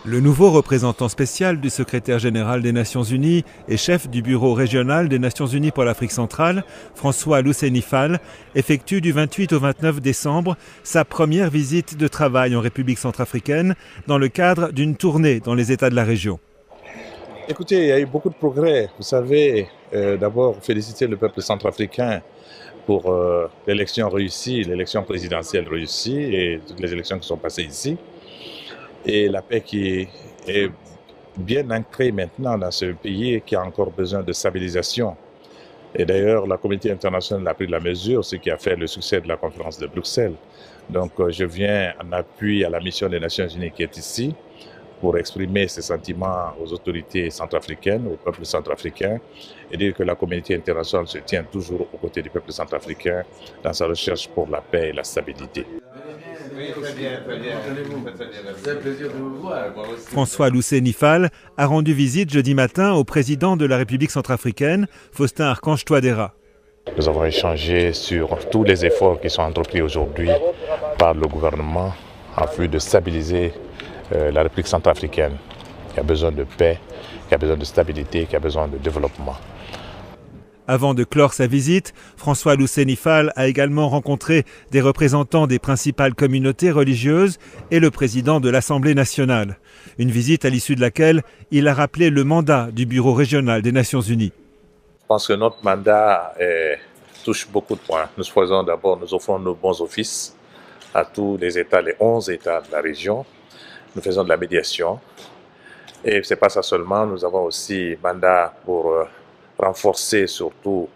Le nouveau représentant spécial du secrétaire général des Nations Unies et chef du bureau régional des Nations Unies pour l'Afrique centrale, François Luceni Fall, effectue du 28 au 29 décembre sa première visite de travail en République centrafricaine dans le cadre d'une tournée dans les États de la région. Écoutez, il y a eu beaucoup de progrès. Vous savez, d'abord féliciter le peuple centrafricain pour l'élection réussie, l'élection présidentielle réussie et toutes les élections qui sont passées ici. Et la paix qui est bien ancrée maintenant dans ce pays qui a encore besoin de stabilisation. Et d'ailleurs, la communauté internationale a pris la mesure, ce qui a fait le succès de la conférence de Bruxelles. Donc, je viens en appui à la mission des Nations Unies qui est ici pour exprimer ses sentiments aux autorités centrafricaines, au peuple centrafricain, et dire que la communauté internationale se tient toujours aux côtés du peuple centrafricain dans sa recherche pour la paix et la stabilité. François Luceni Fall a rendu visite jeudi matin au président de la République centrafricaine, Faustin Archange Touadéra. Nous avons échangé sur tous les efforts qui sont entrepris aujourd'hui par le gouvernement en vue de stabiliser la République centrafricaine, qui a besoin de paix, qui a besoin de stabilité, qui a besoin de développement. Avant de clore sa visite, François Luceni Fall a également rencontré des représentants des principales communautés religieuses et le président de l'Assemblée nationale. Une visite à l'issue de laquelle il a rappelé le mandat du Bureau régional des Nations Unies. Je pense que notre mandat touche beaucoup de points. Nous offrons nos bons offices à tous les États, les 11 États de la région. Nous faisons de la médiation. Et ce n'est pas ça seulement, nous avons aussi mandat pour renforcer surtout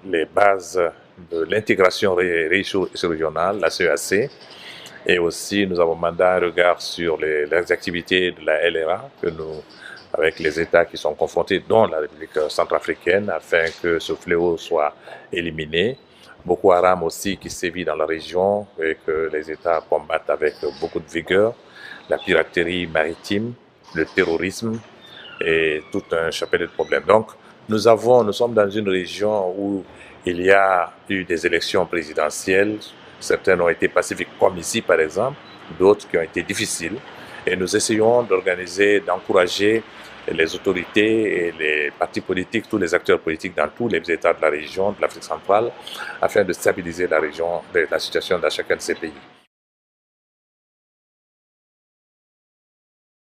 les bases de l'intégration régionale, la CEAC. Et aussi, nous avons mandat, un regard sur les activités de la LRA, avec les États qui sont confrontés, dont la République centrafricaine, afin que ce fléau soit éliminé. Boko Haram aussi qui sévit dans la région et que les États combattent avec beaucoup de vigueur. La piraterie maritime, le terrorisme et tout un chapelet de problèmes. Donc, nous sommes dans une région où il y a eu des élections présidentielles. Certaines ont été pacifiques, comme ici par exemple, d'autres qui ont été difficiles. Et nous essayons d'organiser, d'encourager les autorités et les partis politiques, tous les acteurs politiques dans tous les États de la région, de l'Afrique centrale, afin de stabiliser la région, la situation dans chacun de ces pays.